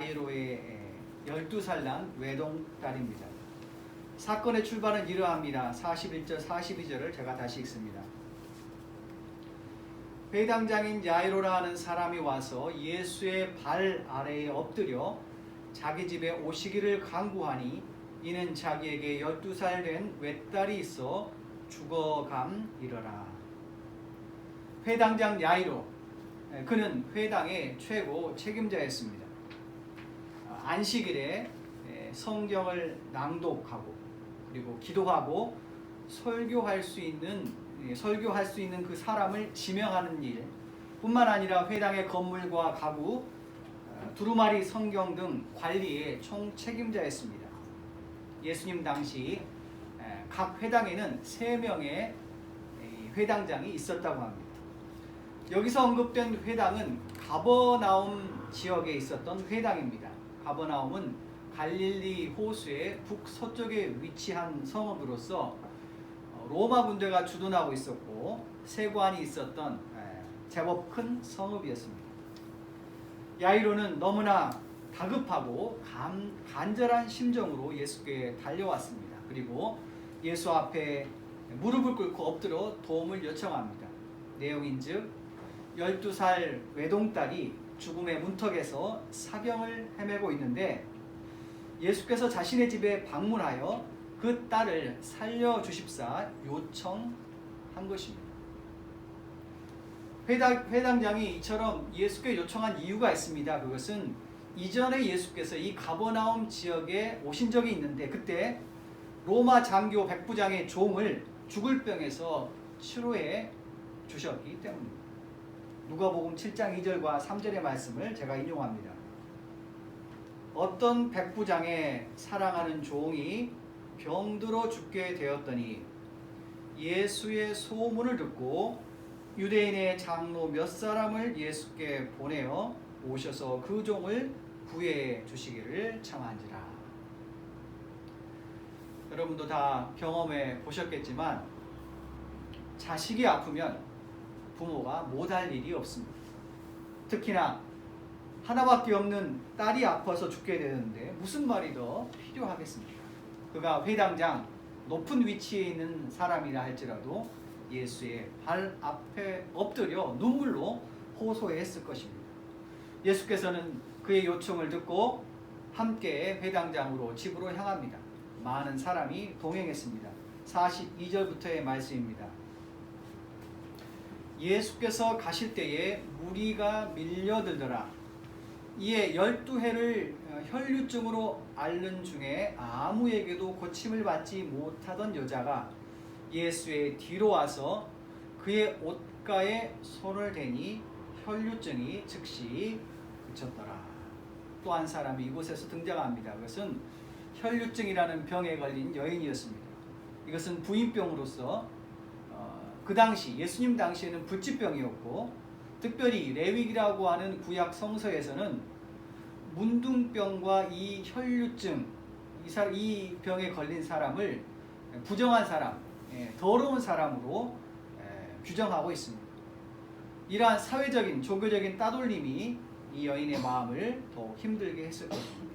야이로의 12살 난 외동딸입니다. 사건의 출발은 이러합니다. 41절 42절을 제가 다시 읽습니다. 회당장인 야이로라 하는 사람이 와서 예수의 발 아래에 엎드려 자기 집에 오시기를 간구하니 이는 자기에게 12살 된 외딸이 있어 죽어감이러라. 회당장 야이로, 그는 회당의 최고 책임자였습니다. 안식일에 성경을 낭독하고 그리고 기도하고 설교할 수 있는 그 사람을 지명하는 일 뿐만 아니라 회당의 건물과 가구, 두루마리 성경 등 관리의 총 책임자였습니다. 예수님 당시 각 회당에는 3명의 회당장이 있었다고 합니다. 여기서 언급된 회당은 가버나움 지역에 있었던 회당입니다. 가버나움은 갈릴리 호수의 북서쪽에 위치한 성읍으로서 로마 군대가 주둔하고 있었고 세관이 있었던 제법 큰 성읍이었습니다. 야이로는 너무나 다급하고 간절한 심정으로 예수께 달려왔습니다. 그리고 예수 앞에 무릎을 꿇고 엎드려 도움을 요청합니다. 내용인즉 12살 외동딸이 죽음의 문턱에서 사경을 헤매고 있는데 예수께서 자신의 집에 방문하여 그 딸을 살려주십사 요청한 것입니다. 회당장이 이처럼 예수께 요청한 이유가 있습니다. 그것은 이전에 예수께서 이 가버나움 지역에 오신 적이 있는데 그때 로마 장교 백부장의 종을 죽을 병에서 치료해 주셨기 때문입니다. 누가복음 7장 2절과 3절의 말씀을 제가 인용합니다. 어떤 백부장의 사랑하는 종이 병들어 죽게 되었더니 예수의 소문을 듣고 유대인의 장로 몇 사람을 예수께 보내어 오셔서 그 종을 구해 주시기를 청한지라. 여러분도 다 경험해 보셨겠지만 자식이 아프면 부모가 못할 일이 없습니다. 특히나 하나밖에 없는 딸이 아파서 죽게 되는데 무슨 말이 더 필요하겠습니까? 그가 회당장 높은 위치에 있는 사람이라 할지라도 예수의 발 앞에 엎드려 눈물로 호소했을 것입니다. 예수께서는 그의 요청을 듣고 함께 회당장으로 집으로 향합니다. 많은 사람이 동행했습니다. 42절부터의 말씀입니다. 예수께서 가실 때에 무리가 밀려들더라. 이에 12해를 혈류증으로 앓는 중에 아무에게도 고침을 받지 못하던 여자가 예수의 뒤로 와서 그의 옷가에 손을 대니 혈류증이 즉시 그쳤더라. 또 한 사람이 이곳에서 등장합니다. 그것은 혈류증이라는 병에 걸린 여인이었습니다. 이것은 부인병으로서 그 당시 예수님 당시에는 불치병이었고 특별히 레위기라고 하는 구약 성서에서는 문둥병과 이 혈류증, 이 병에 걸린 사람을 부정한 사람, 더러운 사람으로 규정하고 있습니다. 이러한 사회적인, 종교적인 따돌림이 이 여인의 마음을 더 힘들게 했을 것입니다.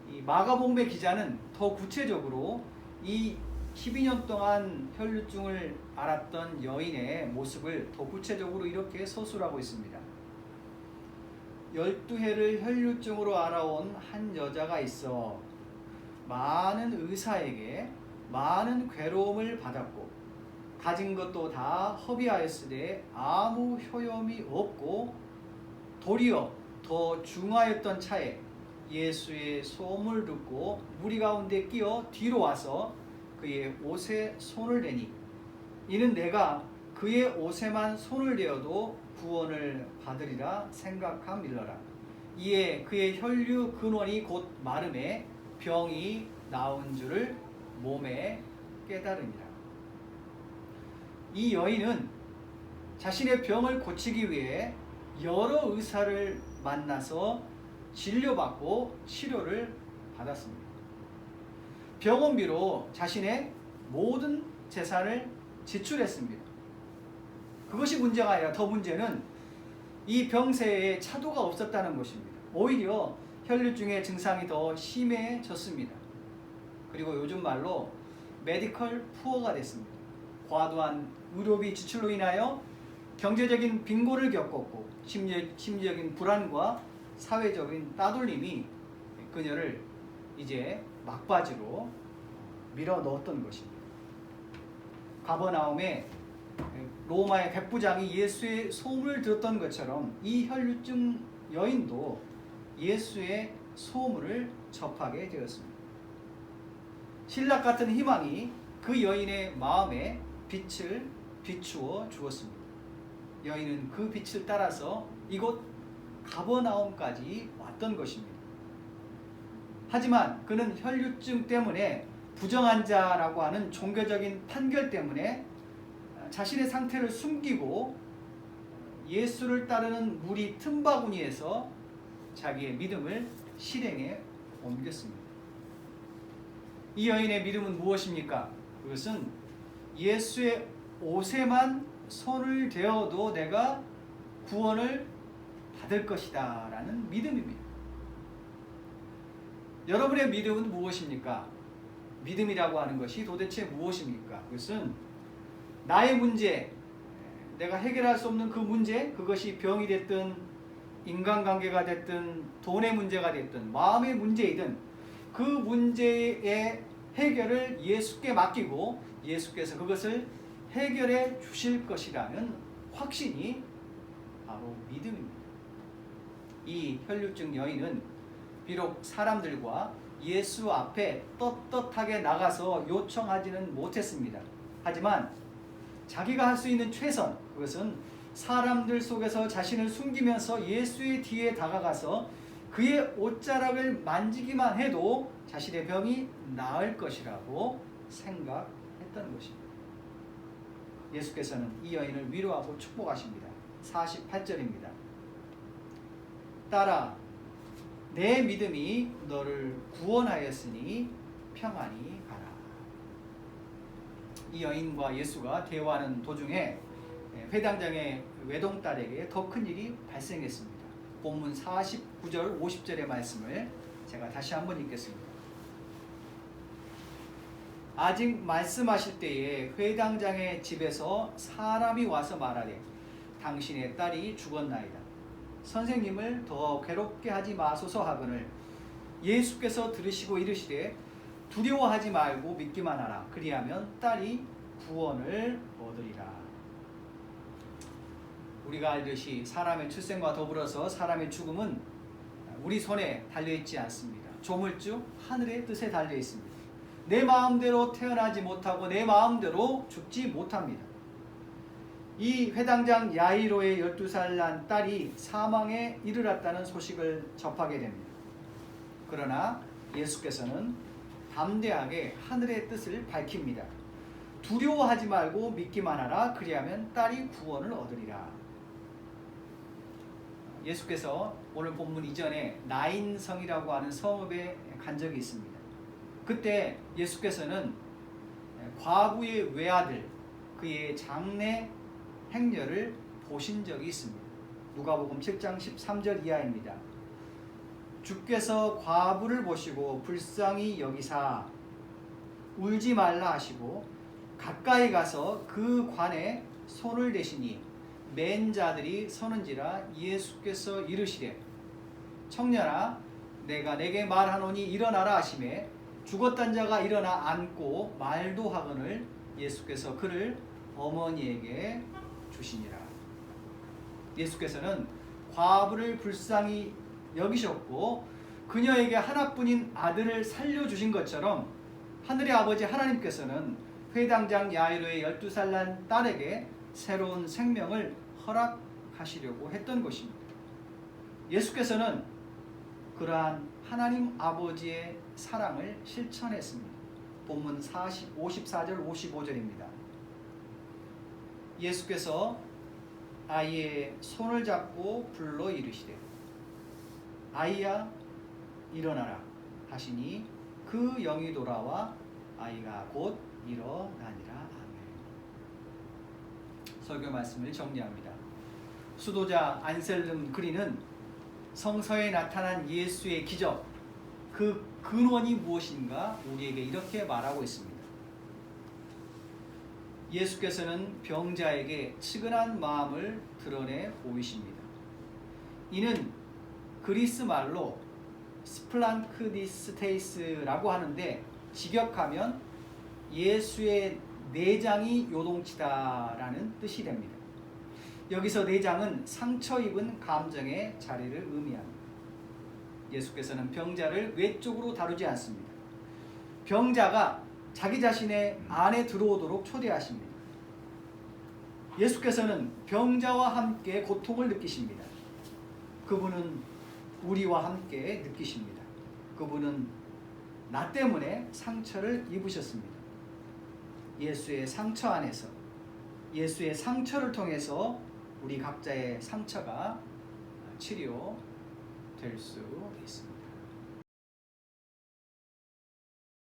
이 마가복음의 기자는 더 구체적으로 이 12년 동안 혈류증을 앓았던 여인의 모습을 더 구체적으로 이렇게 서술하고 있습니다. 12해를 혈류증으로 앓아온 한 여자가 있어 많은 의사에게 많은 괴로움을 받았고 가진 것도 다 허비하였으되 아무 효험이 없고 도리어 더 중하였던 차에 예수의 소문을 듣고 무리 가운데 끼어 뒤로 와서 그의 옷에 손을 대니 이는 내가 그의 옷에만 손을 대어도 구원을 받으리라 생각함일러라. 이에 그의 혈류 근원이 곧 마름에 병이 나온 줄을 몸에 깨달으니라. 이 여인은 자신의 병을 고치기 위해 여러 의사를 만나서 진료받고 치료를 받았습니다. 병원비로 자신의 모든 재산을 지출했습니다. 그것이 문제가 아니라 더 문제는 이 병세에 차도가 없었다는 것입니다. 오히려 혈류증의 증상이 더 심해졌습니다. 그리고 요즘 말로 메디컬 푸어가 됐습니다. 과도한 의료비 지출로 인하여 경제적인 빈곤을 겪었고 심리적인 불안과 사회적인 따돌림이 그녀를 이제 막바지로 밀어 넣었던 것입니다. 가버나움에 로마의 백부장이 예수의 소문을 들었던 것처럼 이 혈류증 여인도 예수의 소문을 접하게 되었습니다. 신락 같은 희망이 그 여인의 마음에 빛을 비추어 주었습니다. 여인은 그 빛을 따라서 이곳 가버나움까지 왔던 것입니다. 하지만 그는 혈류증 때문에 부정한 자라고 하는 종교적인 판결 때문에 자신의 상태를 숨기고 예수를 따르는 무리 틈바구니에서 자기의 믿음을 실행에 옮겼습니다. 이 여인의 믿음은 무엇입니까? 그것은 예수의 옷에만 손을 대어도 내가 구원을 받을 것이다 라는 믿음입니다. 여러분의 믿음은 무엇입니까? 믿음이라고 하는 것이 도대체 무엇입니까? 그것은 나의 문제, 내가 해결할 수 없는 그 문제, 그것이 병이 됐든 인간관계가 됐든 돈의 문제가 됐든 마음의 문제이든 그 문제의 해결을 예수께 맡기고 예수께서 그것을 해결해 주실 것이라는 확신이 바로 믿음입니다. 이 혈류증 여인은 비록 사람들과 예수 앞에 떳떳하게 나가서 요청하지는 못했습니다. 하지만 자기가 할 수 있는 최선, 그것은 사람들 속에서 자신을 숨기면서 예수의 뒤에 다가가서 그의 옷자락을 만지기만 해도 자신의 병이 나을 것이라고 생각했던 것입니다. 예수께서는 이 여인을 위로하고 축복하십니다. 48절입니다. 딸아, 내 믿음이 너를 구원하였으니 평안히 가라. 이 여인과 예수가 대화하는 도중에 회당장의 외동딸에게 더 큰 일이 발생했습니다. 본문 49절 50절의 말씀을 제가 다시 한번 읽겠습니다. 아직 말씀하실 때에 회당장의 집에서 사람이 와서 말하되 당신의 딸이 죽었나이다. 선생님을 더 괴롭게 하지 마소서 하거늘 예수께서 들으시고 이르시되 두려워하지 말고 믿기만 하라. 그리하면 딸이 구원을 얻으리라. 우리가 알듯이 사람의 출생과 더불어서 사람의 죽음은 우리 손에 달려있지 않습니다. 조물주 하늘의 뜻에 달려있습니다. 내 마음대로 태어나지 못하고 내 마음대로 죽지 못합니다. 이 회당장 야이로의 12살 난 딸이 사망에 이르렀다는 소식을 접하게 됩니다. 그러나 예수께서는 담대하게 하늘의 뜻을 밝힙니다. 두려워하지 말고 믿기만 하라. 그리하면 딸이 구원을 얻으리라. 예수께서 오늘 본문 이전에 나인성이라고 하는 성읍에 간 적이 있습니다. 그때 예수께서는 과부의 외아들 그의 장례 행렬을 보신 적이 있습니다. 누가복음 7장 13절 이하입니다. 주께서 과부를 보시고 불쌍히 여기사 울지 말라 하시고 가까이 가서 그 관에 손을 대시니 맨 자들이 서는지라. 예수께서 이르시되 청년아 내가 내게 말하노니 일어나라 하시매 죽었던 자가 일어나 앉고 말도 하거늘 예수께서 그를 어머니에게 주시니라. 예수께서는 과부를 불쌍히 여기셨고 그녀에게 하나뿐인 아들을 살려주신 것처럼 하늘의 아버지 하나님께서는 회당장 야이로의 12살 난 딸에게 새로운 생명을 허락하시려고 했던 것입니다. 예수께서는 그러한 하나님 아버지의 사랑을 실천했습니다. 본문 54절 55절입니다. 예수께서 아이의 손을 잡고 불러 이르시되 아이야 일어나라 하시니 그 영이 돌아와 아이가 곧 일어나니라. 아멘. 설교 말씀을 정리합니다. 수도자 안셀름 그리는 성서에 나타난 예수의 기적, 그 근원이 무엇인가 우리에게 이렇게 말하고 있습니다. 예수께서는 병자에게 측은한 마음을 드러내 보이십니다. 이는 그리스 말로 스플랑크디스테이스라고 하는데 직역하면 예수의 내장이 요동치다라는 뜻이 됩니다. 여기서 내장은 상처 입은 감정의 자리를 의미합니다. 예수께서는 병자를 외적으로 다루지 않습니다. 병자가 자기 자신의 안에 들어오도록 초대하십니다. 예수께서는 병자와 함께 고통을 느끼십니다. 그분은 우리와 함께 느끼십니다. 그분은 나 때문에 상처를 입으셨습니다. 예수의 상처 안에서, 예수의 상처를 통해서 우리 각자의 상처가 치료될 수 있습니다.